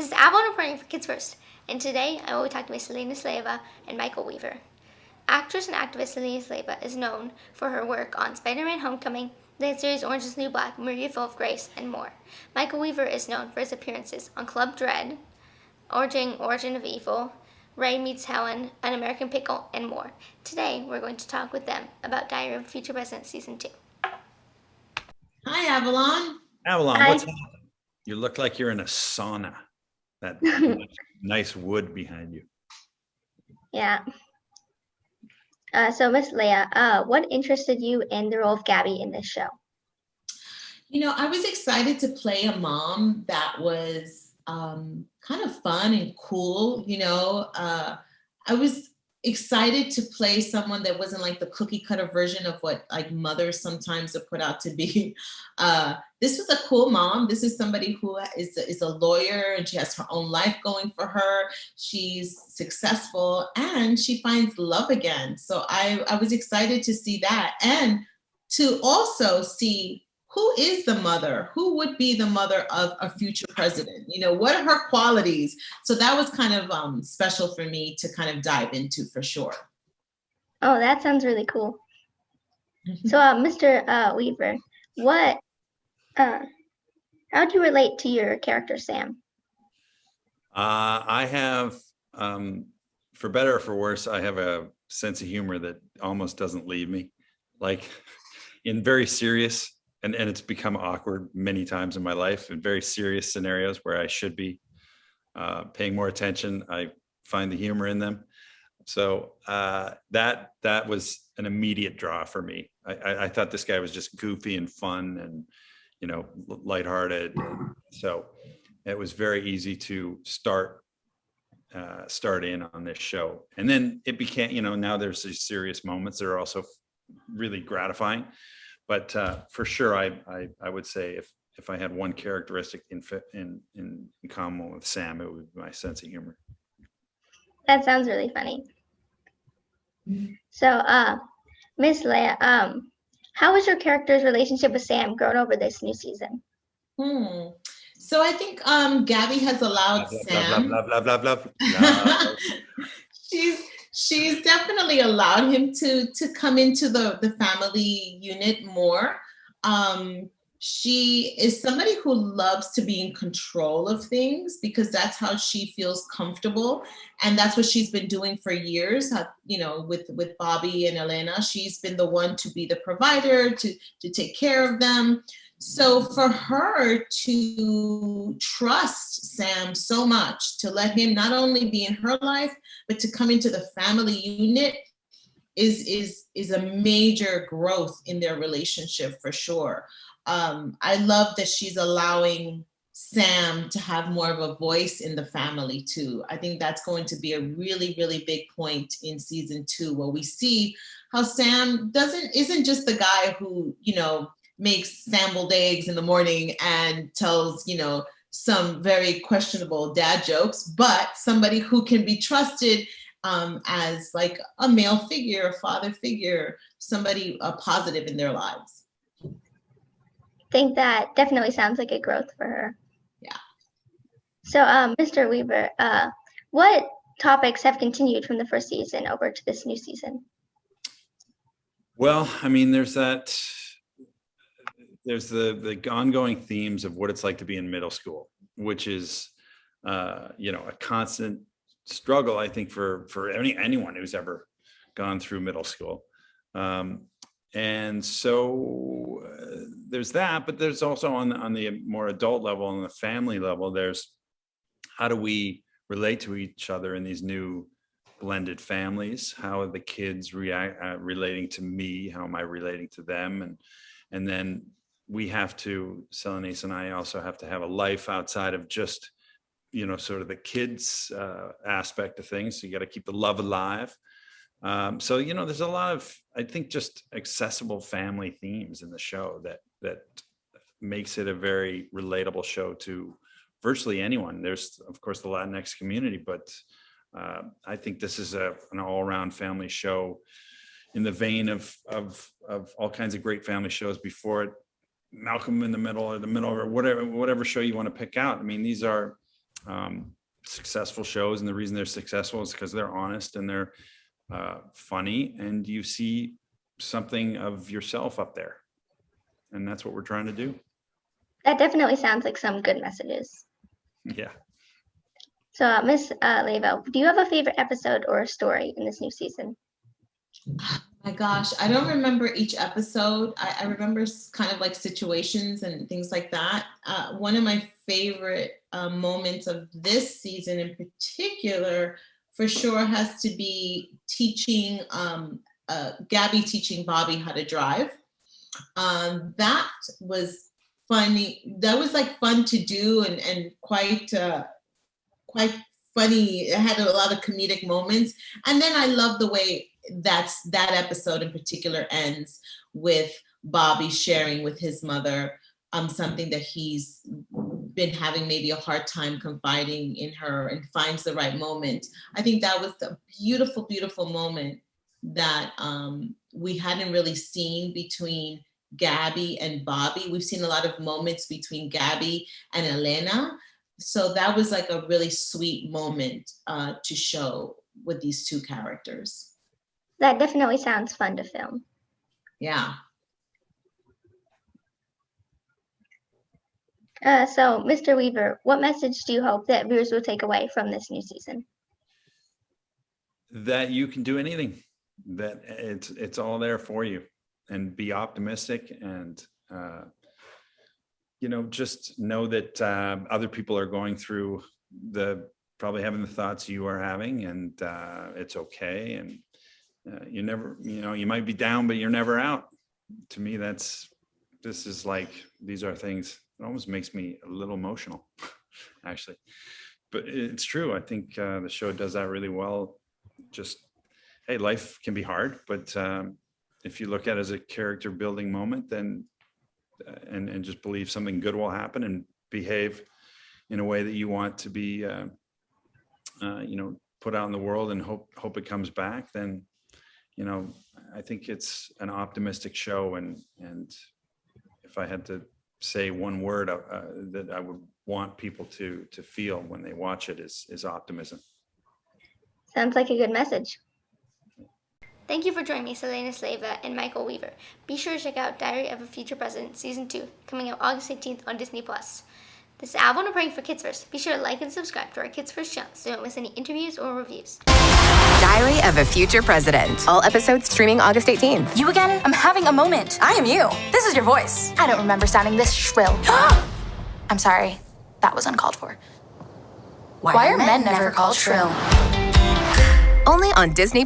This is Avalon reporting for Kids First, and today I will be talking with Selenis Levya and Micheal Weaver. Actress and activist Selenis Levya is known for her work on Spider-Man: Homecoming, the series Orange is the New Black, Maria Full of Grace, and more. Micheal Weaver is known for his appearances on Club Dread, Origin of Evil, Ray Meets Helen, An American Pickel, and more. Today we're going to talk with them about Diary of a Future President Season 2. Hi, Avalon. Avalon, Hi. what's happening? You look like you're in a sauna. That nice wood behind you. Yeah. So Miss Leia, what interested you in the role of Gabi in this show? You know, I was excited to play a mom that was kind of fun and cool. I was excited to play someone that wasn't like the cookie cutter version of what like mothers sometimes are put out to be. This was a cool mom. This is somebody who is a lawyer and she has her own life going for her. She's successful and she finds love again. So I was excited to see that and to also see who is the mother, who would be the mother of a future president? You know, what are her qualities? So that was kind of special for me to kind of dive into for sure. Oh, that sounds really cool. So, Mr. Weaver, how do you relate to your character, Sam? I have, for better or for worse, I have a sense of humor that almost doesn't leave me. Like in very serious, and it's become awkward many times in my life, in very serious scenarios where I should be paying more attention, I find the humor in them. So that was an immediate draw for me. I thought this guy was just goofy and fun and, you know, lighthearted. So it was very easy to start in on this show. And then it became, you know, now there's these serious moments that are also really gratifying. But for sure, I would say if I had one characteristic in common with Sam, it would be my sense of humor. That sounds really funny. So, Miss Leia, how was your character's relationship with Sam grown over this new season? So I think Gabi has allowed Sam. Love. She's definitely allowed him to come into the family unit more. She is somebody who loves to be in control of things because that's how she feels comfortable. And that's what she's been doing for years, you know, with Bobby and Elena. She's been the one to be the provider, to take care of them. So for her to trust Sam so much, to let him not only be in her life, but to come into the family unit is a major growth in their relationship for sure. I love that she's allowing Sam to have more of a voice in the family too. I think that's going to be a really, really big point in season 2, where we see how Sam isn't just the guy who, you know, makes scrambled eggs in the morning and tells, you know, some very questionable dad jokes, but somebody who can be trusted as like a male figure, a father figure, somebody positive in their lives. I think that definitely sounds like a growth for her. Yeah. So, Mr. Weaver, what topics have continued from the first season over to this new season? Well, I mean, there's the ongoing themes of what it's like to be in middle school, which is, you know, a constant struggle, I think, for anyone who's ever gone through middle school. And so there's that, but there's also on the more adult level, on the family level, there's how do we relate to each other in these new blended families? How are the kids relating to me? How am I relating to them? And then we have to, Selenis and I also have to have a life outside of just, you know, sort of the kids aspect of things. So you got to keep the love alive. So, you know, there's a lot of, I think, just accessible family themes in the show that makes it a very relatable show to virtually anyone. There's, of course, the Latinx community, but I think this is an all-around family show in the vein of all kinds of great family shows before it. Malcolm in the Middle or the Middle or whatever show you want to pick out. I mean, these are successful shows, and the reason they're successful is because they're honest and they're funny, and you see something of yourself up there, and that's what we're trying to do. That definitely sounds like some good messages. Yeah. So, Miss Leyva, do you have a favorite episode or a story in this new season? My gosh, I don't remember each episode. I remember kind of like situations and things like that. One of my favorite moments of this season in particular, for sure, has to be teaching Gabi teaching Bobby how to drive. That was funny. That was like fun to do and quite funny. It had a lot of comedic moments. And then I love the way that episode in particular ends with Bobby sharing with his mother something that he's been having maybe a hard time confiding in her, and finds the right moment. I think that was a beautiful, beautiful moment that we hadn't really seen between Gabi and Bobby. We've seen a lot of moments between Gabi and Elena. So that was like a really sweet moment to show with these two characters. That definitely sounds fun to film. Yeah. So, Mr. Weaver, what message do you hope that viewers will take away from this new season? That you can do anything, that it's all there for you, and be optimistic, and just know that other people are going through probably having the thoughts you are having, and it's okay. And you never, you might be down, but you're never out. To me, these are things. It almost makes me a little emotional, actually, but it's true. I think the show does that really well. Just, hey, life can be hard, but if you look at it as a character building moment, then and just believe something good will happen, and behave in a way that you want to be put out in the world, and hope it comes back, then I think it's an optimistic show. And if I had to say one word that I would want people to feel when they watch it is optimism. Sounds like a good message. Thank you for joining me, Selenis Leyva and Micheal Weaver. Be sure to check out Diary of a Future President Season 2, coming out August 18th on Disney+. This is Avalon N for Kids First. Be sure to like and subscribe to our Kids First channel so you don't miss any interviews or reviews. Diary of a Future President. All episodes streaming August 18th. You again? I'm having a moment. I am you. This is your voice. I don't remember sounding this shrill. I'm sorry. That was uncalled for. Why are men never called shrill? Only on Disney+.